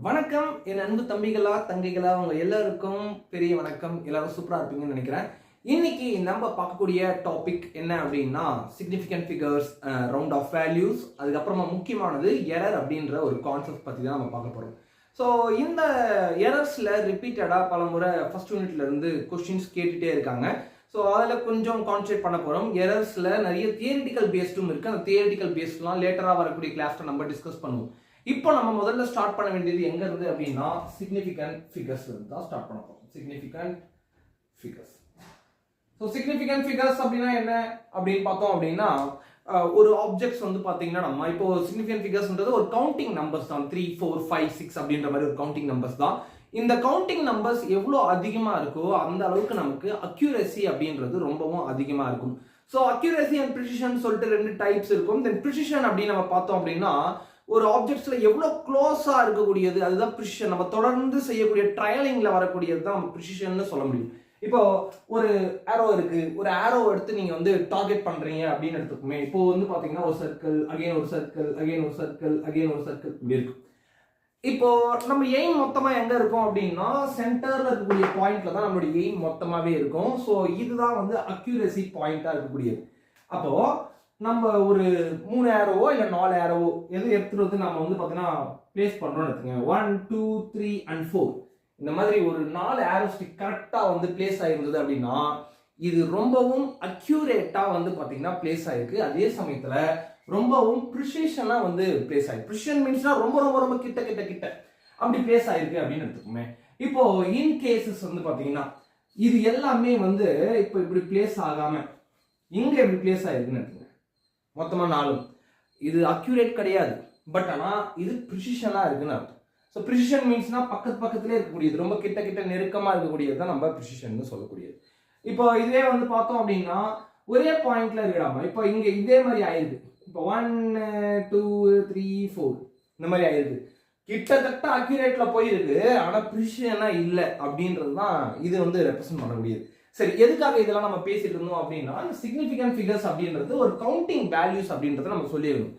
வணக்கம் என் அன்பு தம்பிகளா தங்கைகளா உங்க எல்லாருக்கும் பெரிய வணக்கம். எல்லாரும் சூப்பரா இருப்பீங்கன்னு நினைக்கிறேன். இன்னைக்கு நம்ம பார்க்கக்கூடிய டாபிக் என்ன அப்படின்னா significant figures, round off values, அதுக்கப்புறமா முக்கியமானது எரர் அப்படின்ற ஒரு கான்செப்ட் பத்தி தான் நம்ம பார்க்க போறோம். ஸோ இந்த எரர்ஸ்ல ரிப்பீட்டடாக பல முறை ஃபர்ஸ்ட் யூனிட்ல இருந்து கொஸ்டின்ஸ் கேட்டுட்டே இருக்காங்க. ஸோ அதில் கொஞ்சம் கான்சென்ட்ரேட் பண்ண போகிறோம். எரர்ஸில் நிறைய தியரிட்டிக்கல் பேஸ்டும் இருக்குது. அந்த தியரிட்டிக்கல் பேஸ்ட்லாம் லேட்டராக வரக்கூடிய கிளாஸில் நம்ம டிஸ்கஸ் பண்ணுவோம். இப்போ நம்ம முதல்ல ஸ்டார்ட் பண்ண வேண்டியது எங்க இருந்து அப்படின்னா சிக்னிஃபிகன்ட் ஃபிகர்ஸ் தான் ஸ்டார்ட் பண்ண போறோம். Significant figures. So significant figures அப்படின்னா என்ன அப்படின்னு பார்த்தோம் அப்படின்னா ஒரு ஆப்ஜெக்ட்ஸ் வந்து பார்த்தீங்கன்னா நம்ம இப்போ சிக்னிஃபிகன்ட் ஃபிகர்ஸ்ன்றது ஒரு கவுண்டிங் நம்பர்ஸ் தான். 3, 4, 5, 6 அப்படின்ற மாதிரி ஒரு கவுண்டிங் நம்பர்ஸ் தான். இந்த கவுண்டிங் நம்பர்ஸ் எவ்வளோ அதிகமாக இருக்கோ அந்த அளவுக்கு நமக்கு அக்யூரசி அப்படின்றது ரொம்பவும் அதிகமாக இருக்கும். ஸோ அக்யூரசி அண்ட் ப்ரிசிஷன் சொல்லிட்டு ரெண்டு டைப்ஸ் இருக்கும். தென் ப்ரிசிஷன் அப்படின்னு நம்ம பார்த்தோம் அப்படின்னா ஒரு ஆப்ஜெக்ட்ஸ்ல எவ்வளோ க்ளோஸா இருக்கக்கூடியது அதுதான் ப்ரிசிஷன். நம்ம தொடர்ந்து செய்யக்கூடிய ட்ரையலிங்ல வரக்கூடியது தான் நம்ம ப்ரிசிஷன் சொல்ல முடியும். இப்போ ஒரு ஆரோ இருக்கு, ஒரு ஆரோ எடுத்து நீங்க வந்து டார்கெட் பண்றீங்க அப்படின்னு எடுத்துக்குமே. இப்போ வந்து பாத்தீங்கன்னா ஒரு சர்க்கிள், அகைன் ஒரு சர்க்கிள், அகைன் ஒரு சர்க்கிள், அகைன் ஒரு சர்க்கிள் இப்படி இருக்கு. இப்போ நம்ம எய்ம் மொத்தமா எங்க இருக்கும் அப்படின்னா சென்டர்ல இருக்கக்கூடிய பாயிண்ட்ல தான் நம்மளுடைய எய்ம் மொத்தமாவே இருக்கும். ஸோ இதுதான் வந்து அக்யூரசி பாயிண்டா இருக்கக்கூடியது. அப்போ நம்ம ஒரு 3 ஏரோவோ இல்லை 4 ஏரோவோ எது எடுத்துட்டு வந்து நம்ம வந்து பார்த்தீங்கன்னா பிளேஸ் பண்ணுறோம்னு எடுத்துங்க. 1, 2, 3 and 4 இந்த மாதிரி ஒரு 4 ஏரோ ஸ்டிக் கரெக்டாக வந்து பிளேஸ் ஆகிருந்தது அப்படின்னா இது ரொம்பவும் அக்யூரேட்டாக வந்து பார்த்தீங்கன்னா பிளேஸ் ஆகிருக்கு. அதே சமயத்தில் ரொம்பவும் ப்ரிசிஷனாக வந்து பிளேஸ் ஆகிருக்கு. ப்ரிசிஷன் மீன்ஸ்னா ரொம்ப ரொம்ப ரொம்ப கிட்ட கிட்ட கிட்ட அப்படி பிளேஸ் ஆகிருக்கு அப்படின்னு எடுத்துக்கோமே. இப்போ இன் கேசஸ் வந்து பார்த்தீங்கன்னா இது எல்லாமே வந்து இப்போ இப்படி பிளேஸ் ஆகாமல் இங்கே எப்படி பிளேஸ் ஆகிருக்குன்னு எடுத்துக்கோங்க. மொத்தமாக 4 இது அக்யூரேட் கிடையாது, பட் ஆனால் இது ப்ரிசிஷனாக இருக்குன்னு அர்த்தம். ஸோ ப்ரிசிஷன் மீன்ஸ்னா பக்கத்துலேயே இருக்கக்கூடியது, ரொம்ப கிட்ட கிட்ட நெருக்கமாக இருக்கக்கூடியது தான் நம்ம ப்ரிசிஷன் சொல்லக்கூடியது. இப்போ இதே வந்து பார்த்தோம் அப்படின்னா ஒரே பாயிண்ட்ல இருக்காம இப்போ இங்கே இதே மாதிரி ஆயிருக்கு. இப்போ 1, 2, 3, 4 இந்த மாதிரி ஆயிருக்கு. கிட்டத்தட்ட அக்யூரேட்ல போயிருக்கு, ஆனால் ப்ரிசிஷனா இல்லை அப்படின்றது தான் இது வந்து ரெப்ரசென்ட் பண்ணக்கூடியது. சரி, எதுக்காக இதெல்லாம் நம்ம பேசிட்டு இருந்தோம் அப்படின்னா சிக்னிஃபிகன்ட் ஃபிகர்ஸ் அப்படின்றது ஒரு கவுண்டிங் வேல்யூஸ் அப்படின்றத நம்ம சொல்லிடணும்.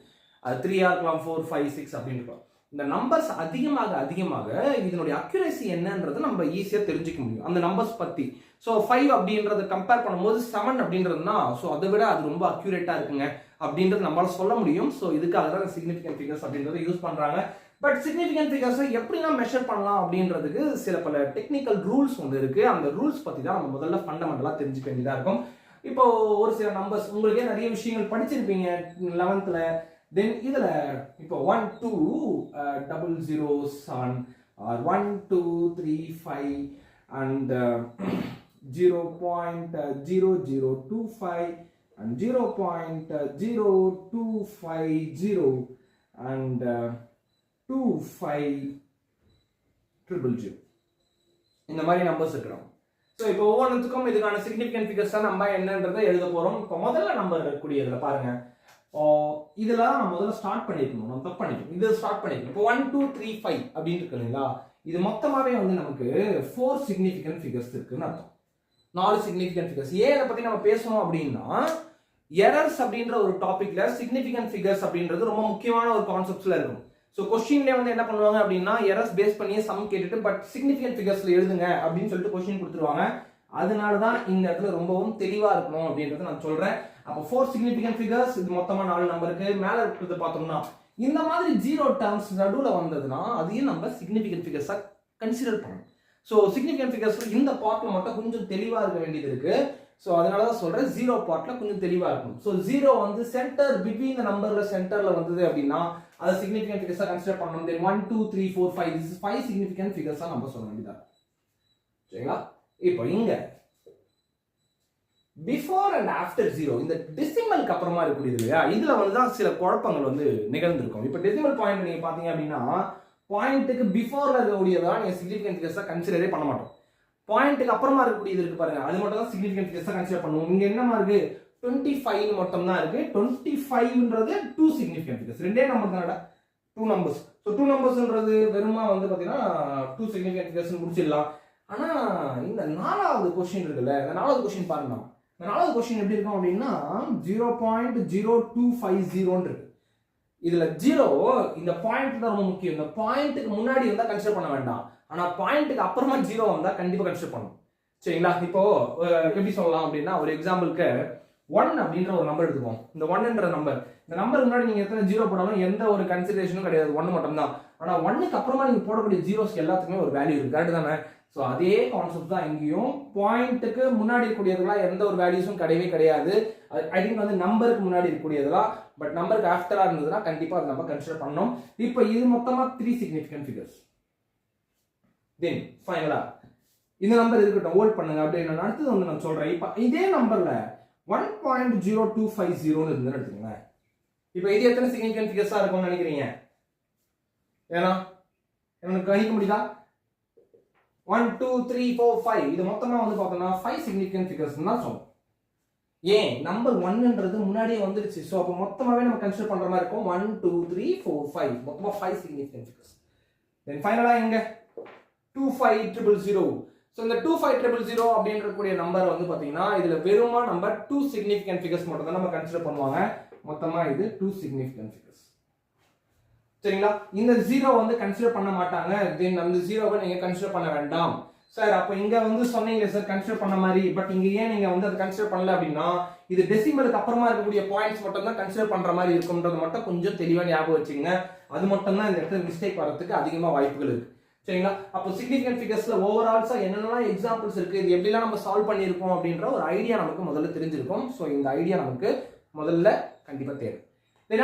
அது 3 இருக்கலாம், 4, 5, 6 அப்படின்னு இந்த நம்பர்ஸ் அதிகமாக அதிகமாக இதனுடைய அக்யூரசி என்னன்றதை நம்ம ஈஸியாக தெரிஞ்சுக்க முடியும் அந்த நம்பர்ஸ் பற்றி. ஸோ 5 அப்படின்றத கம்பேர் பண்ணும்போது 7 அப்படின்றதுனா ஸோ அதை விட அது ரொம்ப அக்யூரேட்டாக இருக்குங்க அப்படின்றது நம்மளால சொல்ல முடியும். ஸோ இதுக்காக தான் சிக்னிஃபிகன்ட் ஃபிகர்ஸ் அப்படின்றத யூஸ் பண்ணுறாங்க. பட் சிக்னிஃபிகன்ட் ஃபிகர்ஸை எப்படிலாம் மெஷர் பண்ணலாம் அப்படின்றதுக்கு சில பல டெக்னிக்கல் ரூல்ஸ் ஒன்று இருக்கு. அந்த ரூல்ஸ் பற்றி தான் நம்ம முதல்ல ஃபண்டமெண்டலாக தெரிஞ்சுக்க வேண்டியதாக இருக்கும். இப்போ ஒரு சில நம்பர்ஸ் உங்களுக்கே நிறைய விஷயங்கள் படிச்சிருப்பீங்க 11th. தென் இதில் இப்போ 1, 2, 007 or 1, 2, 3, 5 and 0.0025 and 0.0250 and 2500 இந்த மாதிரி நம்பர்ஸ் இருக்கிறோம். ஸோ இப்போ ஒவ்வொன்றுத்துக்கும் இதுக்கான சிக்னிஃபிகன்ட் ஃபிகர்ஸ் தான் நம்ம என்னன்றதை எழுத போகிறோம். இப்போ முதல்ல நம்பர் இருக்கக்கூடியதில் பாருங்க, இதெல்லாம் நம்ம முதல்ல ஸ்டார்ட் பண்ணிருக்கணும். நம்ம தப்பு பண்ணிக்கணும், இது ஸ்டார்ட் பண்ணிக்கணும். இப்போ 1, 2, 3, 5 அப்படின்னு இருக்கு இல்லைங்களா? இது மொத்தமாகவே வந்து நமக்கு 4 சிக்னிஃபிகன்ட் ஃபிகர்ஸ் இருக்குன்னு அர்த்தம். 4 சிக்னிஃபிகன்ட் ஃபிகர்ஸ். ஏன் இதை பற்றி நம்ம பேசணும் அப்படின்னா எரர்ஸ் அப்படின்ற ஒரு டாபிக்ல சிக்னிஃபிகன்ட் ஃபிகர்ஸ் அப்படின்றது ரொம்ப முக்கியமான ஒரு கான்செப்ட்ஸ்ல இருக்கும். ஸோ கொஸ்டின்லேயே வந்து என்ன பண்ணுவாங்க அப்படின்னா எரர்ஸ் பேஸ் பண்ணியே சம் கேட்டுட்டு பட் சிக்னிஃபிகன்ட் ஃபிகர்ஸ்ல எழுதுங்க அப்படின்னு சொல்லிட்டு கொஸ்டின் கொடுத்துருவாங்க. அதனால தான் இந்த இடத்துல ரொம்பவும் தெளிவாக இருக்கணும் அப்படின்றத நான் சொல்றேன். அப்போ 4 சிக்னிஃபிகன்ட் ஃபிகர்ஸ், இது மொத்தமாக 4 நம்பருக்கு மேலே இருக்கிறது பார்த்தோம்னா இந்த மாதிரி 0 டேர்ம்ஸ் நடுவில் வந்ததுன்னா அதையும் நம்ம சிக்னிஃபிகன்ட் ஃபிகர்ஸாக கன்சிடர் பண்ணணும். ஸோ சிக்னிஃபிகன்ட் ஃபிகர்ஸ் இந்த பார்ட்டில் மட்டும் கொஞ்சம் தெளிவாக இருக்க வேண்டியது இருக்கு. ஸோ அதனால தான் சொல்றேன் 0 பார்ட்டில் கொஞ்சம் தெளிவாக இருக்கும். ஸோ 0 வந்து சென்டர் பிட்வீன் த நம்பர்ல சென்டர்ல வந்தது அப்படின்னா அதை சிக்னிஃபிகன்ட் ஃபிகர்ஸாக கன்சிடர் பண்ணணும். தென் 1, 2, 3, 4, 5 this is 5 சிக்னிஃபிகன்ட் ஃபிகர்ஸாக நம்ம சொல்ல வேண்டியதா. சரிங்களா? இப்போ இங்க பிஃபோர் அண்ட் ஆஃப்டர் 0 இந்த டெசிமலுக்கு அப்புறமா இருக்கக்கூடியது இல்லையா, இதுல வந்து தான் சில குழப்பங்கள் வந்து நிகழ்ந்திருக்கும். இப்போ டெசிமல் பாயிண்ட் நீங்க பாத்தீங்க அப்படின்னா பாயிண்ட்டுக்கு பிஃபோர்ல இருக்கக்கூடியதான் நீங்க சிக்னிஃபிகன்ட் ஃபிகர்ஸா கன்சிடரே பண்ண மாட்டோம். பாயிண்ட்டுக்கு அப்புறமா இருக்கக்கூடியது இருக்கு பாருங்க, அது மட்டும் தான் சிக்னிஃபிகன்ட் ஃபிகர்ஸா கன்சிடர் பண்ணுவோம். இங்க என்னமா இருக்கு 25 மட்டும் தான் இருக்கு. 25ன்றது 2 சிக்னிஃபிகன்ட் ஃபிகர்ஸ். ரெண்டே நம்பர் தானடா, 2 நம்பர்ஸ். ஸோ 2 நம்பர்ஸ்ன்றது வெறுமா வந்து பாத்தீங்கன்னா 2 சிக்னிஃபிகன்ட் ஃபிகர்ஸ் முடிச்சிடலாம். ஆனா இந்த 4வது கொஸ்டின் இருக்குல்ல, இந்த 4வது கொஸ்டின் பாருங்க. இந்த 4வது கொஸ்டின் எப்படி இருக்கும் அப்படின்னா 0.0250 இருக்கு. இதுல ஜீரோ இந்த பாயிண்ட் தான் ரொம்ப முக்கியம். இந்த பாயிண்ட்டுக்கு முன்னாடி இருந்தா கன்சிடர் பண்ண வேண்டாம், ஆனா பாயிண்ட்டுக்கு அப்புறமா ஜீரோ வந்தா கண்டிப்பா கன்சிடர் பண்ணணும். சரிங்களா? இப்போ எப்படி சொல்லலாம் அப்படின்னா, ஒரு எக்ஸாம்பிளுக்கு 1 அப்படின்ற ஒரு நம்பர் எடுத்துக்கோம். இந்த 1ன்ற நம்பர், இந்த நம்பருக்கு முன்னாடி நீங்க எத்தனை ஜீரோ போடாலும் எந்த ஒரு கன்சிடரேஷனும் கிடையாது, 1 மட்டும் தான். ஆனா 1க்கு அப்புறமா நீங்க போடக்கூடிய ஜீரோஸ்க்கு எல்லாத்துக்குமே ஒரு வேல்யூ இருக்கு, கரெக்ட் தானே? ஸோ அதே கான்செப்ட் தான் இங்கேயும். பாயிண்ட்டுக்கு முன்னாடி இருக்கக்கூடியதுலாம் எந்த ஒரு வேல்யூஸும் கிடையவே கிடையாது. ஐ திங்க் வந்து நம்பருக்கு முன்னாடி இருக்கக்கூடியதுலாம், பட் நம்பருக்கு ஆஃப்டரா இருந்ததுன்னா கண்டிப்பா அதை நம்ம கன்சிடர் பண்ணணும். இப்போ இது மொத்தமா 3 சிக்னிஃபிகன்ட் ஃபிகர்ஸ். தென் ஃபைனலா இந்த நம்பர் இருக்கட்டும், ஹோல்ட் பண்ணுங்க அப்படின்னு அடுத்தது வந்து நான் சொல்றேன். இப்போ இதே நம்பர்ல 1.0250 இருந்துன்னு எடுத்துக்கோங்க. இப்போ இது எத்தனை சிக்னிஃபிகன்ட் ஃபிகர்ஸா இருக்கும்னு நினைக்கிறீங்க? ஏன்னா எனக்கு கணிக்க முடியுதா? 1 2 3 4 5 இது மொத்தமா வந்து பார்த்தோம்னா 5 சிக்னிஃபிகன்ட் ஃபிகர்ஸ் தான் சொல்லும். ஏன் நம்பர் 1ன்றது முன்னாடியே வந்துருச்சு. ஸோ அப்போ மொத்தமாவே நம்ம கன்சிடர் பண்ற மாதிரி இருக்கும். 1 2 3 4 5 மொத்தமா 5 சிக்னிஃபிகன்ட் ஃபிகர்ஸ். தென் ஃபைனலா எங்க 25000. ஸோ இந்த 25000 அப்படின்ற கூடிய நம்பர் வந்து பார்த்தீங்கன்னா இதுல வெறுமா நம்பர் 2 சிக்னிஃபிகன்ட் ஃபிகர்ஸ் மட்டும் தான் நம்ம கன்சிடர் பண்ணுவாங்க. மொத்தமா இது 2 சிக்னிஃபிகன்ட் ஃபிகர்ஸ். சரிங்களா? இந்த ஜீரோ வந்து கன்சிடர் பண்ண மாட்டாங்க. தென் அந்த ஜீரோவை நீங்க கன்சிடர் பண்ண வேண்டாம் சார். அப்ப இங்க வந்து சொன்னீங்க சார் கன்சிடர் பண்ண மாதிரி, பட் இங்க ஏன் நீங்க வந்து அதை கன்சிடர் பண்ணல அப்படின்னா, இது டெசிமலுக்கு அப்புறமா இருக்கக்கூடிய பாயிண்ட்ஸ் மட்டும் தான் கன்சிடர் பண்ற மாதிரி இருக்கும்ன்றது மட்டும் கொஞ்சம் தெளிவா ஞாபகம் வச்சுங்க. அது மட்டும் தான் இந்த இடத்துல மிஸ்டேக் வரதுக்கு அதிகமா வாய்ப்புகள் இருக்கு. சரிங்களா? அப்போ சிக்னிஃபிகன்ட் ஃபிகர்ஸ்ல ஓவரால்ஸா என்னென்னலாம் எக்ஸாம்பிள்ஸ் இருக்கு, இது எப்படிலாம் நம்ம சால்வ் பண்ணியிருக்கோம் அப்படின்ற ஒரு ஐடியா நமக்கு முதல்ல தெரிஞ்சிருக்கும். ஸோ இந்த ஐடியா நமக்கு முதல்ல கண்டிப்பா தேவை.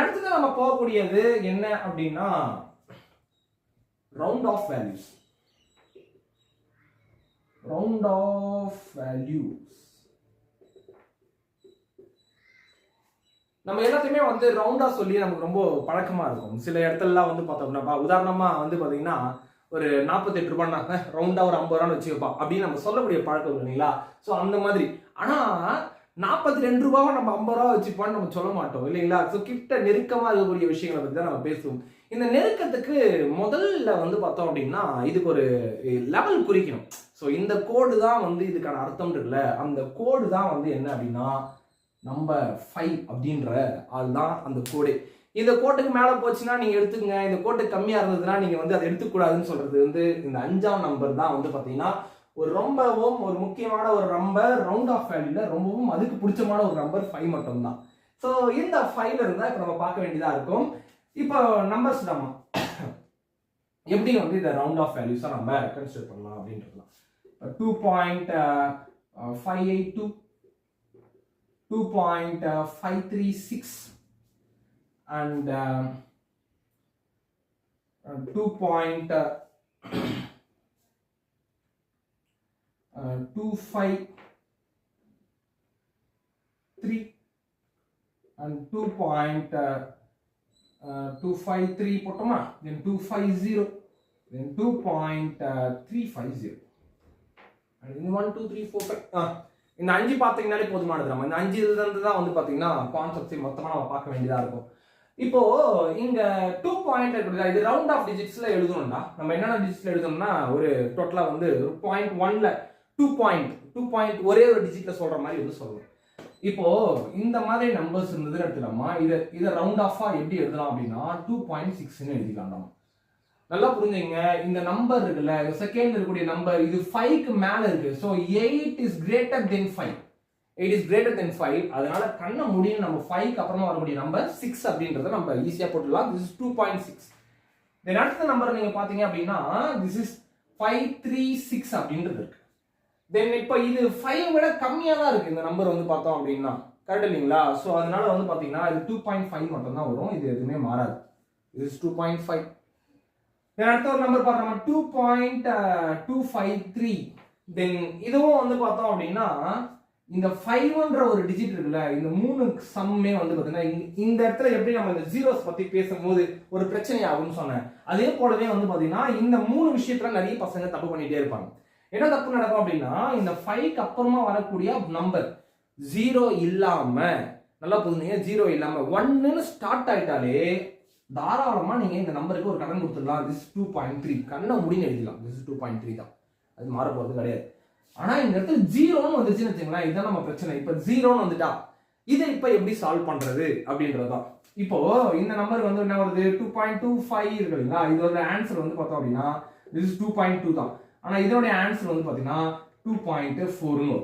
அடுத்தது நம்ம போகக்கூடியது என்ன அப்படின்னா round off values. Round off values நம்ம எல்லாத்தையுமே வந்து ரவுண்டா சொல்லி நமக்கு ரொம்ப பழக்கமா இருக்கும். சில இடத்துலலாம் வந்து பார்த்தோம்னா உதாரணமா வந்து பாத்தீங்கன்னா ஒரு 48 ரூபாய்னா ரவுண்டா ஒரு 50 ரூபான்னு வச்சுக்கப்பா அப்படின்னு நம்ம சொல்லக்கூடிய பழக்கம் இல்லைங்களா? ஸோ அந்த மாதிரி. ஆனா 42 ரூபாவை நம்ம 50 ரூபா வச்சுப்பான்னு நம்ம சொல்ல மாட்டோம் இல்லைங்களா? ஸோ கிட்ட நெருக்கமா இருக்கக்கூடிய விஷயங்களை பத்தி தான் நம்ம பேசுவோம். இந்த நெருக்கத்துக்கு முதல்ல வந்து பார்த்தோம் அப்படின்னா இதுக்கு ஒரு லெவல் குறிக்கணும். ஸோ இந்த கோடு தான் வந்து இதுக்கான அர்த்தம் இருக்குல்ல, அந்த கோடு தான் வந்து என்ன அப்படின்னா நம்பர் 5 அப்படின்ற அதுதான் அந்த கோடு. இந்த கோட்டுக்கு மேல போச்சுன்னா நீங்க எடுத்துக்கங்க, இந்த கோட்டுக்கு கம்மியா இருந்ததுன்னா நீங்க வந்து அதை எடுத்துக்கூடாதுன்னு சொல்றது வந்து இந்த 5ஆம் நம்பர் தான் வந்து பாத்தீங்கன்னா ஒரு ரொம்பவும் ஒரு முக்கியமான ஒரு நம்பர். ரவுண்ட் ஆஃப் வேல்யூல ரொம்பவும் அதுக்கு பிடிச்சமான ஒரு நம்பர் 5 மட்டும் தான். ஸோ இந்த 5ல இருந்தா இப்ப நம்ம பார்க்க வேண்டியதா இருக்கும். இப்போ நம்பர்ஸ் நம்ம எப்படி வந்து இந்த ரவுண்ட் ஆஃப் வேல்யூஸா நம்ம கன்சிடர் பண்ணலாம் அப்படின்றதுலாம் 2.582 2.536 and 2.253 and 2.253 போட்டோமா, then 250, then 2.350 and in 1 2 3 4 5 இந்த 5 பார்த்தீங்கன்னாலே போதுமானது. நம்ம இந்த 5ல இருந்து தான் வந்து பாத்தீங்கன்னா கான்செப்ட்ஸ் மொத்தமா நம்ம பார்க்க வேண்டியதா இருக்கும். இப்போ இங்க 2 பாயிண்ட் இருக்குல்ல, இது ரவுண்ட் ஆஃப் டிஜிட்ஸ்ல எழுதணும்னா நம்ம என்னென்ன டிஜிட்ஸ்ல எழுதணும்னா ஒரு டோட்டலா வந்து 0.1ல 2 பாயிண்ட் ஒரே ஒரு டிஜிட்ல சொல்ற மாதிரி வந்து சொல்லணும். இப்போ இந்த மாதிரி நம்பர்ஸ் இருந்ததுன்னு எடுத்துக்கலாமா, இதை ரவுண்ட் ஆஃபா எப்படி எழுதலாம் அப்படின்னா 2.6ன்னு எழுதிக்கலாம். நம்ம நல்லா புரிஞ்சுங்க. இந்த நம்பர் இருக்குல்ல, இந்த செகண்ட் இருக்கக்கூடிய நம்பர் இது 5க்கு மேல இருக்கு. So 8 is greater than 5. 8 is greater than 5. அதனால கண்ண முடியும் நம்ம 5க்கு அப்புறமா வரக்கூடிய நம்பர் 6 அப்படின்றத நம்ம ஈஸியா போட்டுடலாம். This is 2.6. தென் அடுத்த நம்பர் நீங்க பாத்தீங்க அப்படின்னா this is 536 அப்படின்றது இருக்கு. தென் இப்போ இது 5 விட கம்மியா தான் இருக்கு இந்த நம்பர் வந்து பார்த்தோம் அப்படின்னா, கரெக்ட் இல்லைங்களா? ஸோ அதனால வந்து பாத்தீங்கன்னா இது 2.5 மட்டும் தான் வரும், இது எதுவுமே மாறாது. This is 2.5. அடுத்த ஒரு நம்பர் பார்த்தோம்னா 2.253. தென் இதுவும் வந்து பார்த்தோம் அப்படின்னா இந்த 5ன்ற ஒரு டிஜிட் இருக்குல்ல, இந்த 3 சம்மே வந்து பார்த்தீங்கன்னா இந்த இடத்துல எப்படி நம்ம இந்த ஜீரோஸ் பத்தி பேசும்போது ஒரு பிரச்சனை ஆகும்னு சொன்னேன், அதே போலவே வந்து பார்த்தீங்கன்னா இந்த 3 விஷயத்துல நிறைய பசங்க தப்பு பண்ணிட்டே இருப்பாங்க. என்ன தப்பு நடக்கும் அப்படின்னா இந்த 5க்கு அப்புறமா வரக்கூடிய நம்பர் 0 இல்லாம, நல்லா புரிஞ்சுங்க, 0 இல்லாம 1ன்னு ஸ்டார்ட் ஆயிட்டாலே தாராளமா நீங்க இந்த நம்பருக்கு ஒரு கடன் கொடுத்துடலாம். This is 2.3 கண்ண முடின்னு எழுதிடலாம். This is 2.3 தான், அது மாற போறது கிடையாது. ஆனா இந்த இடத்துல 0ன்னு வந்துச்சுன்னு வச்சுங்களேன், இதுதான் நம்ம பிரச்சனை. இப்ப 0ன்னு வந்துட்டா இதை இப்ப எப்படி சால்வ் பண்றது அப்படின்றதுதான். இப்போ இந்த நம்பர் வந்து என்ன வருது 2.25 இருக்கு இல்லைங்களா, இதோட ஆன்சர் வந்து பார்த்தோம் அப்படின்னா this is 2.2 தான். ஆனா இதோட ஆன்சர் வந்து பார்த்தீங்கன்னா 2.4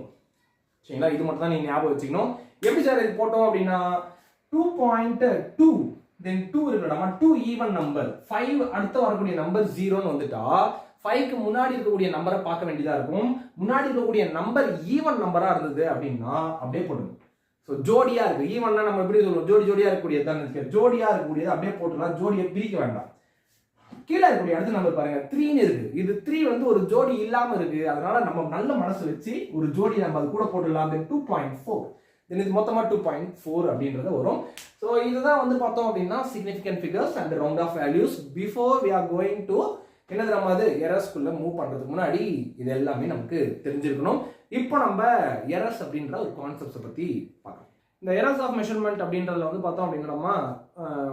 சரிங்களா. இது மட்டும் தான் நீங்க ஞாபகம் வச்சுக்கணும். எப்படி சார் இது போட்டோம் அப்படின்னா 2.2 then 2 இருக்குடா 2 ஈவன் நம்பர் 5 அடுத்து வரக்கூடிய நம்பர் 0ன்னு வந்துட்டா 5க்கு முன்னாடி இருக்கக்கூடிய நம்பரை பார்க்க வேண்டியதா இருக்கும். முன்னாடி இருக்கக்கூடிய நம்பர் ஈவன் நம்பரா இருந்தது அப்படின்னா அப்படியே போடுங்க. ஸோ ஜோடியா இருக்கு, ஈவன்னா நம்ம எப்படி சொல்லுவோம், ஜோடி ஜோடியா இருக்கக்கூடியது தான். ஜோடியா இருக்கக்கூடியது அப்படியே போட்டுலாம், ஜோடியை பிரிக்க வேண்டாம். கீழே இருக்கக்கூடிய அடுத்த நம்பர் பாருங்க 3ன்னு இருக்கு. இது 3 வந்து ஒரு ஜோடி இல்லாம இருக்கு, அதனால நம்ம நல்ல மனசு வச்சு ஒரு ஜோடி நம்ம அது கூட போட்டுடலாம். 2.4 தென் இது மொத்தமா 2.4 அப்படின்றது வரும். ஸோ இதுதான் வந்து பார்த்தோம் அப்படின்னா significant figures and round off values. Before we are going to என்னது நம்ம அது எரர்ஸ்குள்ள மூவ் பண்றதுக்கு முன்னாடி இது எல்லாமே நமக்கு தெரிஞ்சிருக்கணும். இப்போ நம்ம எரர்ஸ் அப்படின்ற ஒரு கான்செப்ட்ஸை பத்தி பார்க்கலாம். இந்த எரர்ஸ் ஆஃப் மெஷர்மெண்ட் அப்படின்றதுல வந்து பார்த்தோம் அப்படின்னா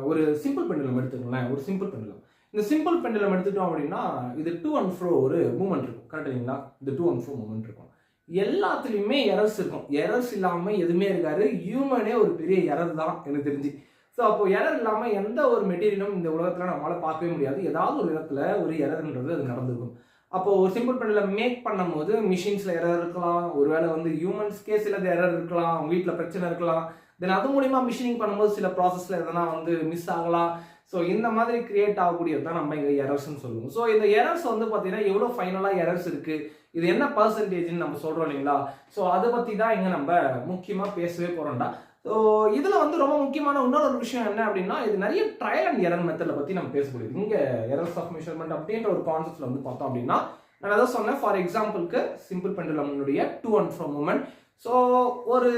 ஒரு சிம்பிள் பெண்டுலம் எடுத்துக்கலாம். ஒரு சிம்பிள் பெண்டுலம், இந்த சிம்பிள் பெண்டுலம் எடுத்துட்டோம் அப்படின்னா இது டூ அண்ட் ஃப்ரோ ஒரு மூவ்மெண்ட் இருக்கும், கரெக்ட் இல்லைங்களா? இந்த டூ அண்ட் ஃப்ரோ மூவ்மெண்ட் இருக்கும். எல்லாத்துலேயுமே எரர்ஸ் இருக்கும், எரர்ஸ் இல்லாமல் எதுவுமே இருக்காது. ஹியூமனே ஒரு பெரிய எரர் தான் எனக்கு தெரிஞ்சு. ஸோ அப்போ எரர் இல்லாமல் எந்த ஒரு மெட்டீரியலும் இந்த உலகத்தில் நம்மளால் பார்க்கவே முடியாது. ஏதாவது ஒரு இடத்துல ஒரு எரர்ன்றது அது நடந்திருக்கும். அப்போ ஒரு சிம்பிள் பெண்டில் மேக் பண்ணும்போது மிஷின்ஸில் எரர் இருக்கலாம், ஒருவேளை வந்து ஹியூமன்ஸ்கே சில எரர் இருக்கலாம், அவங்க வீட்டில் பிரச்சனை இருக்கலாம். தென் அது மூலிமா மிஷினிங் பண்ணும்போது சில ப்ராசஸில் எதனா வந்து மிஸ் ஆகலாம். ஸோ இந்த மாதிரி கிரியேட் ஆகக்கூடியது தான் நம்ம இங்கே எரர்ஸ்ன்னு சொல்லுவோம். ஸோ இந்த எரர்ஸ் வந்து பார்த்தீங்கன்னா எவ்வளோ ஃபைனலாக எரர்ஸ் இருக்குது, இது என்ன பர்சன்டேஜ்னு நம்ம சொல்கிறோம் இல்லைங்களா? ஸோ அதை பற்றி தான் இங்கே நம்ம முக்கியமாக பேசவே போகிறோம்டா. ஸோ இதில் வந்து ரொம்ப முக்கியமான இன்னொரு விஷயம் என்ன அப்படின்னா, இது நிறைய ட்ரையல் அண்ட் எரர் மெத்தடை பற்றி நம்ம பேசக்கூடியது. இங்கே எரர்ஸ் ஆஃப் மெஷர்மெண்ட் அப்படின்ற ஒரு கான்செப்ட்ல வந்து பார்த்தோம் அப்படின்னா நான் எதாவது சொன்னேன். ஃபார் எக்ஸாம்பிளுக்கு சிம்பிள் பெண்டுலம்னுடைய to and fro movement. So ஒரு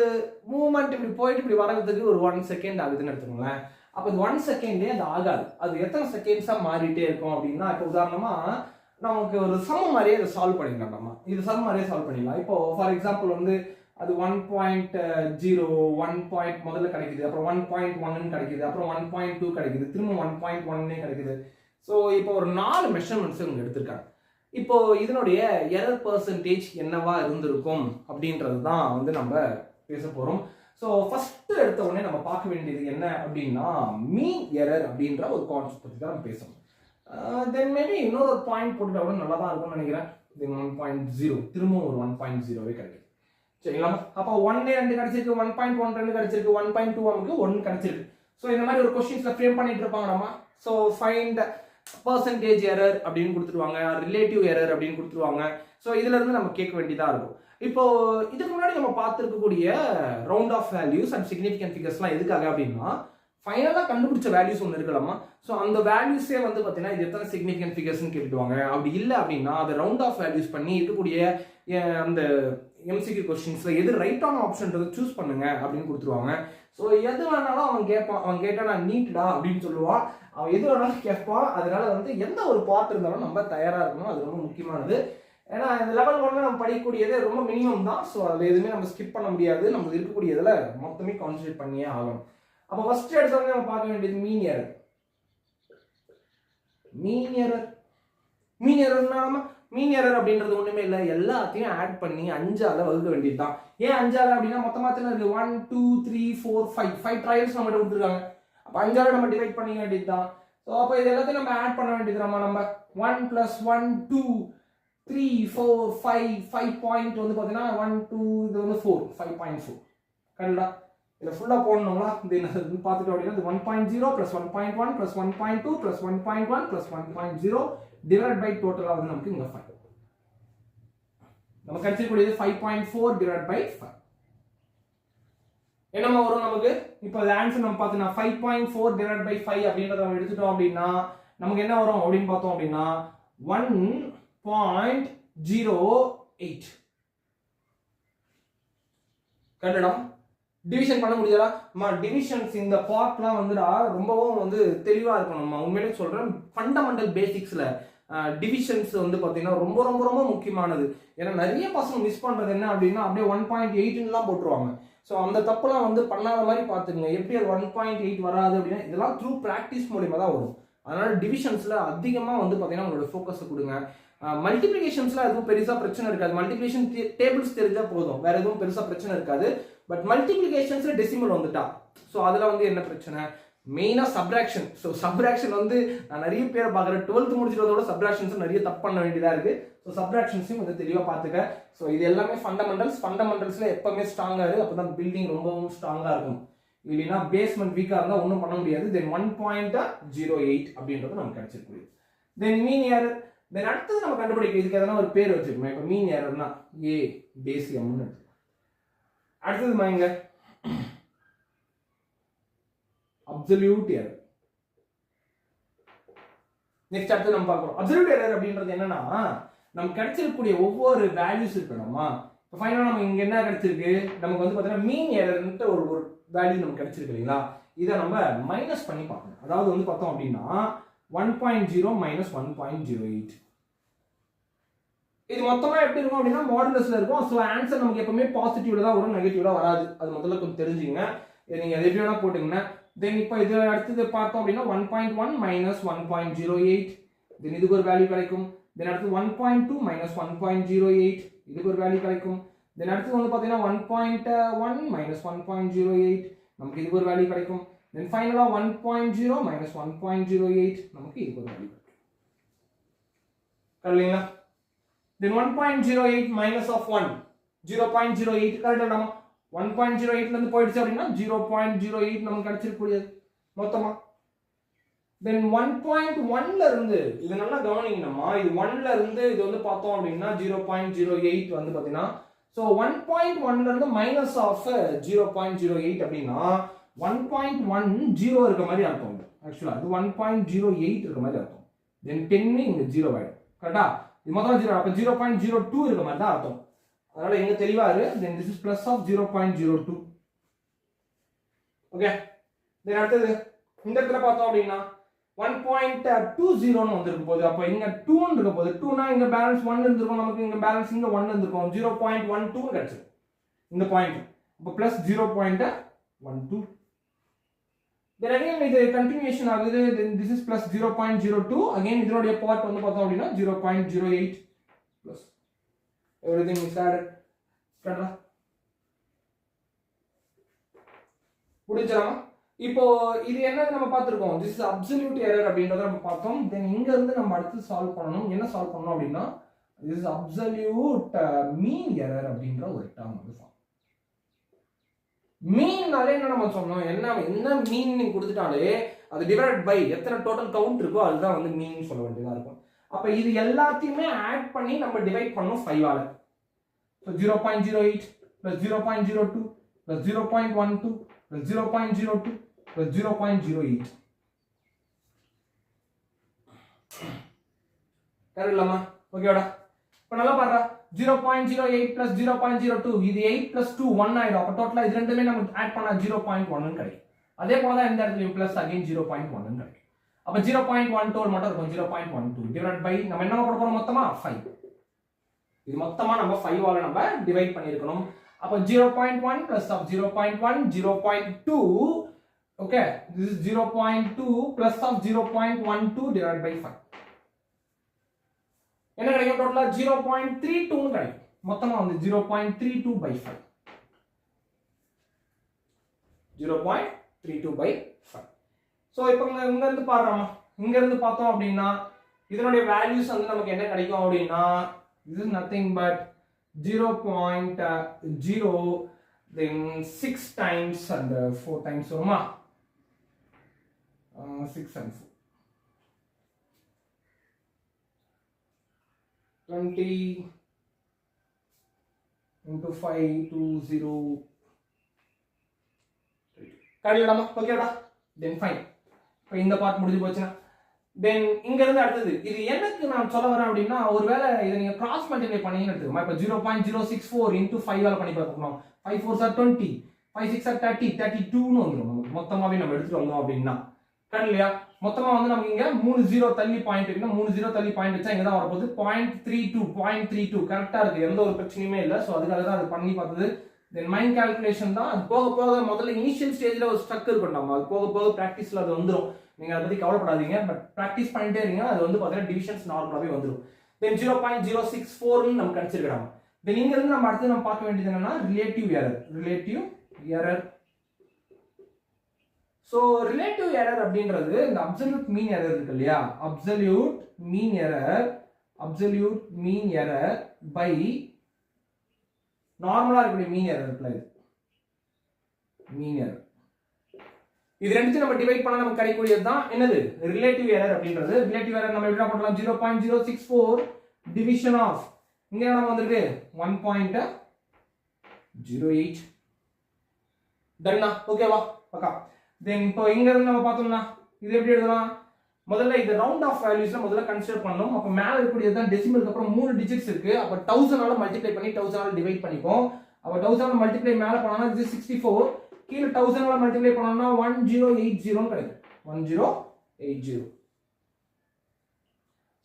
மூவ்மெண்ட் இப்படி போயிட்டு இப்படி வரதுக்கு ஒரு 1 செகண்ட் ஆகுதுன்னு எடுத்துக்கோங்களேன். அப்போ இது 1 செகண்டே அது ஆகாது, அது எத்தனை செகண்ட்ஸாக மாறிட்டே இருக்கும் அப்படின்னா, இப்போ உதாரணமாக நமக்கு ஒரு சம் மாதிரியே அதை சால்வ் பண்ணிடலாம். நம்ம இது சம் மாதிரியே சால்வ் பண்ணிடலாம். இப்போ ஃபார் எக்ஸாம்பிள் வந்து அது 1.0 1 முதல்ல கிடைக்குது, அப்புறம் 1.1 கிடைக்குது, அப்புறம் 1.2 கிடைக்குது, திரும்ப 1.1 கிடைக்குது. ஸோ இப்போ ஒரு 4 மெஷர்மெண்ட்ஸ் இவங்க எடுத்திருக்காங்க. இப்போ இதனுடைய எரர் பர்சன்டேஜ் என்னவா இருந்திருக்கும் அப்படின்றது தான் வந்து நம்ம பேச போறோம். ஸோ ஃபர்ஸ்ட் எடுத்த உடனே நம்ம பார்க்க வேண்டியது என்ன அப்படின்னா மீன் எரர் அப்படின்ற ஒரு கான்செப்ட் பற்றி தான் நம்ம பேசணும். தென் மேபி இன்னொரு பாயிண்ட் போட்டுட்டா கூட நல்லா தான் இருக்கும்னு நினைக்கிறேன். தென் 1.0 திரும்ப ஒரு 1.0வே கிடைக்கும், சரிங்களா? அப்போ 1 கிடைச்சிருக்கு, 1.1 கிடைச்சிருக்கு, 1.2 நமக்கு 1 கிடைச்சிருக்கு. ஸோ இந்த மாதிரி ஒரு கொஸ்டின்ஸ்ல ஃப்ரேம் பண்ணிட்டு இருப்பாங்க நம்ம. ஸோ ஃபைண்ட் பர்சன்டேஜ் எரர் அப்படின்னு கொடுத்துருவாங்க, ரிலேட்டிவ் எரர் அப்படின்னு கொடுத்துருவாங்க. ஸோ இதுல இருந்து நம்ம கேட்க வேண்டியதா இருக்கும். இப்போ இதுக்கு முன்னாடி நம்ம பார்த்துருக்கக்கூடிய round off values and significant ஃபிகர்ஸ்லாம் எதுக்காக அப்படின்னா ஃபைனலாக கண்டுபிடிச்ச வேல்யூஸ் ஒன்று இருக்கலாமா. ஸோ அந்த வேல்யூஸே வந்து பார்த்தீங்கன்னா இது எத்தனை சிக்னிஃபிகன்ட் ஃபிகர்ஸ்னு கேட்டுடுவாங்க. அப்படி இல்லை அப்படின்னா அதை ரவுண்ட் ஆஃப் வேல்யூஸ் பண்ணி இருக்கக்கூடிய அந்த எம்சிக்யூ கொஸ்டின்ஸ்ல எது ரைட்டான ஆப்ஷன்றது சூஸ் பண்ணுங்க அப்படின்னு கொடுத்துருவாங்க. ஸோ எது வேணாலும் அவன் கேட்பான், அவன் கேட்டால் நான் நீட்டடா அப்படின்னு சொல்லுவான், அவன் எது வேணாலும் கேட்பான். அதனால வந்து எந்த ஒரு பார்ட் இருந்தாலும் நம்ம தயாராக இருக்கணும், அது ரொம்ப முக்கியமானது. ஏன்னா இந்த லெவல் 1 நம்ம படிக்கக்கூடியது ரொம்ப மினிமம் தான். ஸோ அதில் எதுவுமே நம்ம ஸ்கிப் பண்ண முடியாது, நம்ம இருக்கக்கூடியதில் மொத்தமே கான்சன்ட்ரேட் பண்ணியே ஆகணும். அப்போ ஃபர்ஸ்ட் எடுத்தவங்க நம்ம பார்க்க வேண்டியது மீன் எரர். மீன் எரர் அப்படின்றது ஒண்ணுமே இல்லை, எல்லாத்தையும் ஆட் பண்ணி 5ஆல வகுக்க வேண்டியது தான். ஏன் 5ஆல அப்படின்னா மொத்தமா இருக்கு 1 2 3 4 5 ட்ரையல்ஸ் நம்ம கொடுத்துருக்காங்க. அப்போ 5ஆல நம்ம டிவைட் பண்ணிக்க வேண்டியது தான். ஸோ அப்போ இது எல்லாத்தையும் நம்ம ஆட் பண்ண வேண்டியது நம்ம 1 + 1 2 3 4 5 பாயிண்ட் வந்து பார்த்தீங்கன்னா 1 2 இது வந்து 4 5.4 கரெக்டா. இதில் ஃபுல்லாக போடணுங்களா இது என்ன பார்த்துட்டு அப்படின்னா 1.0 + 1.1 + 1.2 + 1.1 + 1.0 டிவைட் பை டோட்டலாக வந்து நமக்கு இங்கே 5 நம்ம கிடைச்சிருக்கூடியது 5.4 டிவைட் பை 5 என்னமா வரும் நமக்கு. இப்போ ஆன்சர் நம்ம பார்த்தோம்னா 5.4 டிவைட் பை 5 அப்படின்றத நம்ம எடுத்துட்டோம் அப்படின்னா நமக்கு என்ன வரும் அப்படின்னு பார்த்தோம் அப்படின்னா 1.08 கரெக்டா. டிவிஷன் பண்ண முடியாதா? டிவிஷன்ஸ் இந்த பார்ட்லாம் வந்துடா ரொம்பவும் வந்து தெளிவாக இருக்கணும். உண்மையிலே சொல்கிறேன், ஃபண்டமெண்டல் பேசிக்ஸில் டிவிஷன்ஸ் வந்து பார்த்தீங்கன்னா ரொம்ப ரொம்ப ரொம்ப முக்கியமானது. ஏன்னா நிறைய பசங்க மிஸ் பண்ணுறது என்ன அப்படின்னா அப்படியே 1.8லாம் போட்டுருவாங்க. ஸோ அந்த தப்புலாம் வந்து பண்ணாத மாதிரி பார்த்துங்க. எப்படி அது 1.8 வராது அப்படின்னா இதெல்லாம் த்ரூ ப்ராக்டிஸ் மூலியமாக தான் வரும். அதனால டிவிஷன்ஸில் அதிகமாக வந்து பார்த்தீங்கன்னா உங்களோட ஃபோக்கஸை கொடுங்க. மல்டிப்ளிகேஷன்ஸ்லாம் எதுவும் பெருசாக பிரச்சனை இருக்காது. மல்டிப்ளிகேஷன் டேபிள்ஸ் தெரிஞ்சால் போதும், வேற எதுவும் பெருசாக பிரச்சனை இருக்காது. பட் மல்டிப்ளிகேஷன்ஸ்ல டெசிமல் வந்துட்டா ஸோ அதில் வந்து என்ன பிரச்சனை, மெயினாக சப்ராக்ஷன். ஸோ சப்ராக்ஷன் வந்து நான் நிறைய பேரை பார்க்குறேன், 12th முடிச்சிருந்ததோட சப்ராக்ஷன்ஸும் நிறைய தப்பு பண்ண வேண்டியதாக இருக்குது. ஸோ சப்ராக்ஷன்ஸையும் வந்து தெளிவாக பார்த்துக்க. ஸோ இது எல்லாமே ஃபண்டமெண்டல்ஸில் எப்போவுமே ஸ்ட்ராங்காக இருக்குது. அப்போ தான் பில்டிங் ரொம்பவும் ஸ்ட்ராங்காக இருக்கும். இல்லைன்னா பேஸ்மெண்ட் வீக்காக இருந்தால் ஒன்றும் பண்ண முடியாது. தென் 1.08 அப்படின்றது நமக்கு கிடைச்சிருக்கு. தென் மீன் எரர். தென் அடுத்தது நம்ம கண்டுபிடிக்க இதுக்கு எதனா ஒரு பேர் வச்சுக்கணும். இப்போ மீன் எரர்னா ஏ பேஸ் எம்னு. அடுத்தது மைங்க அப்சல்யூட் எரர். நெக்ஸ்ட் அடுத்து நம்ம பார்க்கிறோம் அப்சல்யூட் எரர் அப்படின்றது என்னன்னா, நமக்கு கிடைச்சிருக்கக்கூடிய ஒவ்வொரு வேல்யூஸ் இருக்கணுமா. இப்போ ஃபைனலாக நம்ம இங்கே என்ன கிடைச்சிருக்கு, நமக்கு வந்து பார்த்தீங்கன்னா மீன் எரர்ன்ட்டு ஒரு வேல்யூ நமக்கு கிடைச்சிருக்கு இல்லைங்களா. இதை நம்ம மைனஸ் பண்ணி பார்க்கணும். அதாவது வந்து பார்த்தோம் அப்படின்னா 1.0 மைனஸ் 1.08. இது மொத்தமாக எப்படி இருக்கும் அப்படின்னா மாடுலஸ்ல இருக்கும். ஸோ ஆன்சர் நமக்கு எப்பவுமே பாசிட்டிவ்ல தான் வரும், நெகட்டிவ்ல வராது. அது முதல்ல கொஞ்சம் தெரிஞ்சுங்க. நீங்கள் எது வேணா போட்டுங்கன்னா. தென் இப்போ இது அடுத்தது பார்த்தோம் அப்படின்னா 1.1 மைனஸ் 1.08. தென் இதுக்கு ஒரு வேல்யூ கிடைக்கும். தென் அடுத்து 1.2 மைனஸ் 1.08. இதுக்கு ஒரு வேல்யூ கிடைக்கும். தென் அடுத்து வந்து பார்த்தீங்கன்னா 1.1 மைனஸ் 1.08. நமக்கு இதுக்கு ஒரு வேல்யூ கிடைக்கும். தென் ஃபைனலாக 1.0 மைனஸ் 1.08. நமக்கு இதுக்கு ஒரு வேல்யூ கிடைக்கும். இல்லைங்களா. தென் 1.08 மைனஸ் ஆஃப் 1 0.08 கரெக்டாக 1.08 இருந்து போயிடுச்சு அப்படின்னா 0.08 நமக்கு கிடைச்சிருக்கூடியது மொத்தமா. தென் 1.1ல இருந்து இது நல்லா கவனிக்கணுமா, இது 1ல இருந்து இது வந்து பார்த்தோம் அப்படின்னா 0.08 வந்து பார்த்தீங்கன்னா, ஸோ 1.1ல இருந்து மைனஸ் ஆஃப் 0.08 அப்படின்னா 1.1 0 இருக்க மாதிரி அர்த்தம். ஆக்சுவலா இது 1.08 இருக்க மாதிரி அர்த்தம். தென் 10 இங்க 0 ஆயிடும். கரெக்டா. இது மொத்தம் 0. அப்ப 0.02 இருக்க மாதிரி தான் அர்த்தம். அதனால எங்க தெளிவா இரு. Then this is plus of 0.02. Okay. Then அடுத்தது இந்த இடத்துல பார்த்தோம் அப்படின்னா 1.20 வந்திருக்கும் போது, அப்ப இங்க 2 இருக்க போது 2னா இங்க பேலன்ஸ் 1 இருந்திருக்கும், நமக்கு இங்க பேலன்ஸ் இங்க 1 இருந்திருக்கும், 0.12 கிடைச்சிடும் இந்த பாயிண்ட். அப்ப பிளஸ் 0.12. Then again இது continuation ஆகுது. then this is plus 0.02. again இதனுடைய part வந்து பார்த்தோம் அப்படின்னா 0.08 plus everything is added. கரெக்ட்டா புரிஞ்சுச்சா. இப்போ இது என்ன நம்ம பார்த்திருக்கோம், this is absolute error அப்படின்றத நம்ம பார்த்தோம். then இங்க இருந்து நம்ம அடுத்து சால்வ் பண்ணனும். என்ன சால்வ் பண்ணனும் அப்படின்னா this is absolute mean error அப்படின்ற ஒரு டேர்ம் வந்து மீன்னாலே என்ன நம்ம சொன்னோம், என்ன மீன் நீங்க கொடுத்துட்டாலே அது டிவைட் பை எத்தனை டோட்டல் கவுண்ட் இருக்கோ அதுதான் வந்து மீன் சொல்ல வேண்டியதா இருக்கும். அப்ப இது எல்லாத்தையுமே ஆட் பண்ணி நம்ம டிவைட் பண்ணோம் 5 ஆல. So 0.08 plus 0.02 plus 0.12 plus 0.02 plus 0.08. கரெக்ட்லாமா. ஓகேடா. இப்ப நல்லா பாருடா. 0.08 plus 0.02 இது 8 plus 2 1 ஆயிடும். அப்ப டோட்டலா இது ரெண்டுமே நம்ம ஆட் பண்ணா 0.1 ன்னு கிடைக்கும். அதே போல தான் இந்த இடத்துல பிளஸ் அகைன் 0.1 ன்னு கிடைக்கும். அப்ப 0.12 மட்டும் இருக்கும். 0.12 டிவைட் பை நம்ம என்ன போட போறோம் மொத்தமா 5. இது மொத்தமா நம்ம 5 ஆல நம்ம டிவைட் பண்ணியிருக்கணும். அப்ப 0.1 plus of 0.1 0.2. Okay, this is 0.2 plus of 0.12 divided by 5. என்ன கிடைக்கும் டோட்டலா 0.32 ன்னு கிடைக்கும். மொத்தமா வந்து 0.32 by 5. 0.32 by 5. சோ இப்போ இங்க இருந்து பாருங்க. இங்க இருந்து பார்த்தோம் அப்படினா இதனுடைய வேல்யூஸ் வந்து நமக்கு என்ன கிடைக்கும் அப்படினா this is nothing but 0.0 then 6 times and 4 times வருமா 6 and 4 20 into 5 to 0 கரெக்டாமா. ஓகேடா. தென் ஃபைன். இப்போ இந்த பார்ட் முடிஞ்சு போச்சுனா தென் இங்க இருந்து அடுத்தது இது எனக்கு நான் சொல்ல வரேன் அப்படின்னா ஒருவேளை இதை நீங்க கிராஸ் மல்டிப்ளை பண்ணீங்கன்னு எடுத்துக்கோமா. இப்போ 0.064 into 5 ஆல பண்ணி பார்க்கணும். 5 4s are 20, 5 6 are 30, 32 ன்னு வந்துரும். நமக்கு மொத்தமாவே நம்ம எடுத்துட்டு வந்தோம் அப்படின்னா கரெக்ட்லையா. மொத்தமா வந்து நமக்கு இங்க 3 0 தள்ளி பாயிண்ட் இருக்குன்னா 3 0 தள்ளி பாயிண்ட் வச்சா இங்க தான் வரப்போகுது 0.32 கரெக்டா இருக்கு, எந்த ஒரு பிரச்சனையுமே இல்லை. ஸோ அதுக்காக தான் அது பண்ணி பார்த்தது. தென் மைண்ட் கால்குலேஷன் தான். அது போக போக முதல்ல இனிஷியல் ஸ்டேஜ்ல ஒரு ஸ்ட்ரக் இருக்கும். நம்ம அது போக போக ப்ராக்டிஸ்ல அது வந்துடும். நீங்க அதை பத்தி கவலைப்படாதீங்க. பட் ப்ராக்டிஸ் பண்ணிட்டே இருங்க, அது வந்து பார்த்தீங்கன்னா டிவிஷன்ஸ் நார்மலாவே வந்துடும். தென் 0.064 நமக்கு கிடைச்சிருக்காங்க. தென் இங்க இருந்து நம்ம அடுத்து நம்ம பார்க்க வேண்டியது என்னன்னா relative error. So so relative error அப்படின்றது இந்த அப்சல்யூட் மீன் எரர் இருக்கு இல்லையா, அப்சல்யூட் மீன் எரர் பை நார்மலா இருக்கக்கூடிய மீன் எரர் இருக்குல்ல, மீன் எரர், இது ரெண்டுத்தையும் நம்ம டிவைட் பண்ணா நமக்கு கிடைக்கக்கூடியது தான் என்னது ரிலேட்டிவ் எரர் அப்படின்றது. ரிலேட்டிவ் எரர் நம்ம எப்படி பண்ணலாம், 0.064 டிவிஷன் ஆஃப் இங்க நம்ம வந்திருக்கு 1.08 டன்னா. ஓகேவா பக்கா. தென் இப்போ இங்க இருந்து நம்ம பார்த்தோம்னா இது எப்படி எழுதலாம், முதல்ல இது ரவுண்ட் ஆஃப் வேல்யூஸ்ல முதல்ல கன்சிடர் பண்ணணும். அப்ப மேல இருக்கக்கூடியது தான் டெசிமலுக்கு அப்புறம் 3 டிஜிட்ஸ் இருக்கு. அப்ப 1000 ஆல மல்டிப்ளை பண்ணி 1000 ஆல டிவைட் பண்ணிப்போம். அப்ப 1000 ஆல மல்டிப்ளை மேல பண்ணா இது 64, கீழ 1000 ஆல மல்டிப்ளை பண்ணோம்னா 1080 கிடைக்கும், 1080.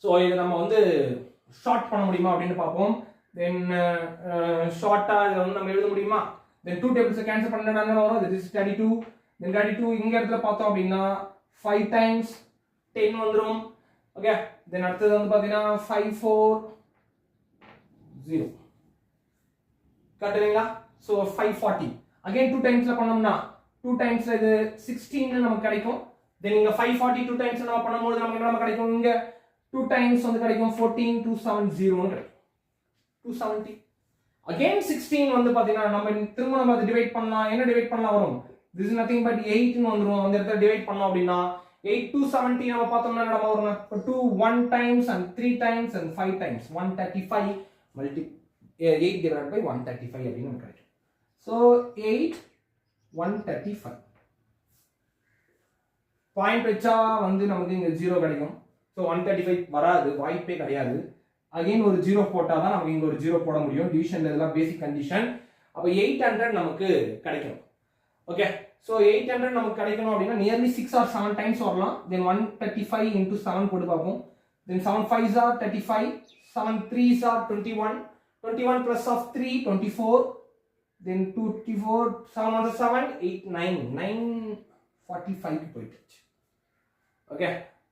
சோ இத நம்ம வந்து ஷார்ட் பண்ண முடியுமா அப்படின்னு பாப்போம். தென் ஷார்ட்டா இத வந்து நம்ம எழுத முடியுமா, தென் 2 டேபிள்ஸ் கேன்சல் பண்ணா என்ன வரும், this is 32. தென் 32 இங்க இடத்துல பார்த்தோம் அப்படினா 5 times 10 வந்துரும். ஓகே, தென் அடுத்து வந்து பாத்தீங்கன்னா 540 கரெக்ட்டுங்களா. சோ 540 அகைன் 2 டைம்ஸ்ல பண்ணோம்னா 2 டைம்ஸ்ல இது 16 நமக்கு கிடைக்கும். தென் இங்க 540 2 டைம்ஸ் நம்ம பண்ணும்போது நமக்கு என்ன கிடைக்கும், இங்க 2 டைம்ஸ் வந்து கிடைக்கும் 14 270 னு கிடைக்கும், 270. அகைன் 16 வந்து பாத்தீங்கன்னா நம்ம திரும்ப நம்ம அதை டிவைட் பண்ணலாம். என்ன டிவைட் பண்ணலாம் வரும், this is nothing but 8 னு வந்துரும். அந்த இடத்துல டிவைட் பண்ணோம் அப்படினா 8 270 நம்ம பார்த்தோம்னா என்ன வரும், 2 1 times and 3 times and 5 times 135 multi 8 divided by 135 அப்படினு நமக்கு கிடைக்கும். so 8 135 பாயிண்ட் வெச்சா வந்து நமக்கு இங்க 0 கிடைக்கும். so 135 வராது, வாய்ப்பே கிடையாது. அகைன் ஒரு 0 போட்டா தான் நமக்கு இங்க ஒரு 0 போட முடியும். டிவிஷன்ல இதெல்லாம் பேசிக் கண்டிஷன். அப்ப 800 நமக்கு கிடைக்கும். ஓகே, சோ 800 நமக்கு கிடைக்கணும் அப்படினா நியர்லி 6 or 7 டைம்ஸ் வரலாம். தென் 135 into 7 போட்டு பாப்போம். தென் 7 5s are 35, 7 3s are 21, 21 plus of 3 24, then 24 7 on 7 8 9 945 க்கு போயிடுச்சு. ஓகே,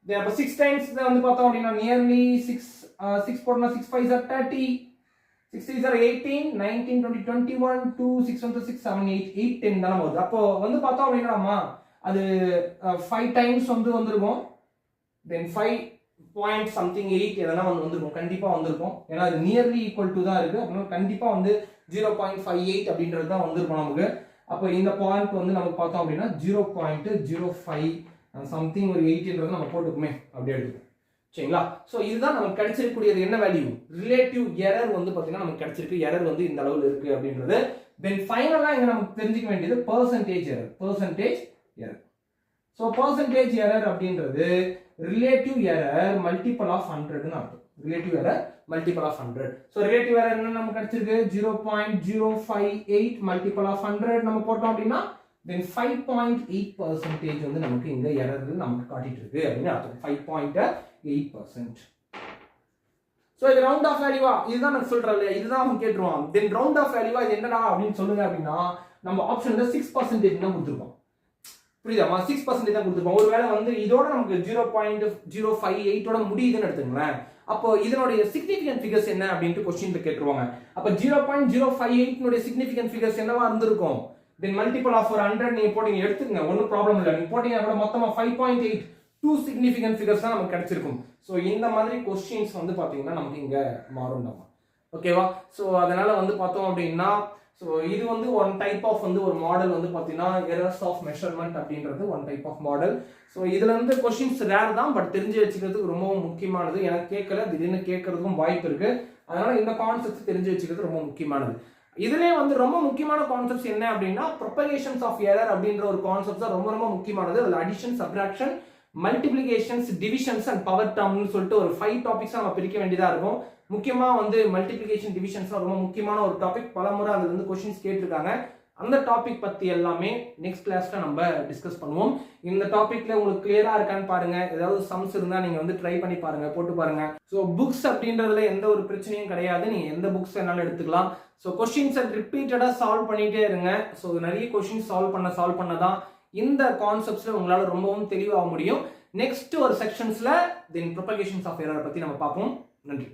தென் அப்ப 6 டைம்ஸ் வந்து பார்த்தோம் அப்படினா nearly 6 போடுனா 6 5s are 30, 6 3s are 18, 19 20 21 2 6 1 6 7 8 8 10 தான வருது. அப்போ வந்து பார்த்தோம் அப்படினாமா அது 5 டைம்ஸ் வந்து வந்திருக்கும். தென் 5 பாயிண்ட் சம்திங் 8 இதெல்லாம் வந்திருக்கும், கண்டிப்பா வந்திருக்கும். ஏன்னா அது நியர்லி ஈக்குவல் டு தான் இருக்கு. அப்போ கண்டிப்பா வந்து 0.58 அப்படின்றது தான் வந்திருக்கும் நமக்கு. அப்போ இந்த பாயிண்ட் வந்து நமக்கு பார்த்தோம் அப்படினா 0.05 சம்திங் ஒரு 8ன்றது நம்ம போட்டுக்குமே அப்படியே எடுத்துக்கோம். சரிங்களா. சோ இதுதான் நமக்கு கிடைச்சிருக்கக்கூடியது என்ன வேல்யூ, ரிலேட்டிவ் எரர் வந்து பாத்தீங்கன்னா நமக்கு கிடைச்சிருக்கு. எரர் வந்து இந்த அளவுல இருக்கு அப்படின்றது. தென் ஃபைனலா இங்க நமக்கு தெரிஞ்சுக்க வேண்டியது percentage error. So percentage error அப்படின்றது ரிலேட்டிவ் எரர் மல்டிபிள் ஆஃப் 100 ன்னு அர்த்தம். Relative error multiple of 100. So relative error என்ன நமக்கு கிடைச்சிருக்கு, 0.058 மல்டிபிள் ஆஃப் 100 நம்ம போட்டோம் அப்படினா then 5.8% வந்து நமக்கு இந்த எரர் நமக்கு காட்டிட்டு இருக்கு அப்படினு அர்த்தம். 5.8%. சோ இது ரவுண்ட் ஆஃப் வேல்யூவா, இதுதான் நான் சொல்றேன், இதுதான் அவங்க கேட்றுவான். தென் ரவுண்ட் ஆஃப் வேல்யூவா இது என்னடா அப்படினு சொல்லுங்க அப்படினா நம்ம ஆப்ஷன்ல 6% தான் கொடுத்திருக்கோம். புரியுதாமா, 6% தான் கொடுத்திருக்கோம். ஒருவேளை வந்து இதோட நமக்கு 0.058 ஓட முடியுதுன்னு எடுத்துங்களேன். அப்போ இதனுடைய சிக்னிஃபிகன்ட் ஃபிகர்ஸ் என்ன அப்படினு क्वेश्चनல கேட்றுவாங்க. அப்ப 0.058 னுடைய சிக்னிஃபிகன்ட் ஃபிகர்ஸ் என்னவா இருந்திருக்கும், then multiple of 100 நீங்க போடிங்க எடுத்துங்க, ஒண்ணும் ப்ராப்ளம் இல்ல. நீங்க போடிங்க கூட மொத்தமா 5.8 2 significant figures தான் நமக்கு கிடைச்சிருக்கும். சோ இந்த மாதிரி क्वेश्चंस வந்து பாத்தீங்கன்னா நமக்கு இங்க மாறும்டா. ஓகேவா. சோ அதனால வந்து பார்த்தோம் அப்படினா சோ இது வந்து ஒன் டைப் ஆஃப் வந்து ஒரு மாடல் வந்து பாத்தீங்கன்னா எரர்ஸ் ஆஃப் மெஷர்மென்ட் அப்படின்றது one type of model. So இதுல இருந்து क्वेश्चंस ரேர் தான், பட் தெரிஞ்சு வச்சுக்கிறது ரொம்ப முக்கியமானது. எனக்கு கேட்கல, திடீர்னு கேட்கறதுக்கும் வாய்ப்பு இருக்கு. அதனால இந்த கான்செப்ட் தெரிஞ்சு வச்சுக்கிறது ரொம்ப முக்கியமானது. இதுலயே வந்து ரொம்ப முக்கியமான கான்செப்ட்ஸ் என்ன அப்படின்னா ப்ரொபகேஷன்ஸ் ஆஃப் எரர் அப்படின்ற ஒரு கான்செப்ட் தான் ரொம்ப ரொம்ப முக்கியமானது. அதுல addition, subtraction, multiplications, divisions and power டேர்ம்னு சொல்லிட்டு ஒரு 5 டாபிக்ஸ் நம்ம பிரிக்க வேண்டியதா இருக்கும். முக்கியமா வந்து மல்டிப்ளிகேஷன், டிவிஷன்ஸ் ரொம்ப முக்கியமான ஒரு டாபிக். பலமுறை அதுல இருந்து क्वेश्चंस கேட்டிருக்காங்க. அந்த டாபிக் பத்தி எல்லாமே நெக்ஸ்ட் கிளாஸ்ல நம்ம டிஸ்கஸ் பண்ணுவோம். இந்த டாபிக்ல உங்களுக்கு கிளியரா இருக்கான்னு பாருங்க. ஏதாவது சம்ஸ் இருந்தா நீங்க வந்து ட்ரை பண்ணி பாருங்க, போட்டு பாருங்க. சோ புக்ஸ் அப்படின்றதுல எந்த ஒரு பிரச்சனையும் கிடையாது. நீங்க எந்த புக்ஸ் வேணாலும் எடுத்துக்கலாம். சோ क्वेश्चंस ரிப்பீட்டடா சால்வ் பண்ணிட்டே இருங்க. சோ நிறைய क्वेश्चंस சால்வ் பண்ணதான் இந்த கான்செப்ட்ஸ்ல உங்களால ரொம்பவும் தெளிவாக முடியும். நெக்ஸ்ட் ஒரு செக்ஷன்ஸ்ல தென் ப்ரொபகேஷன்ஸ் ஆஃப் எரர் பத்தி நம்ம பார்ப்போம். நன்றி.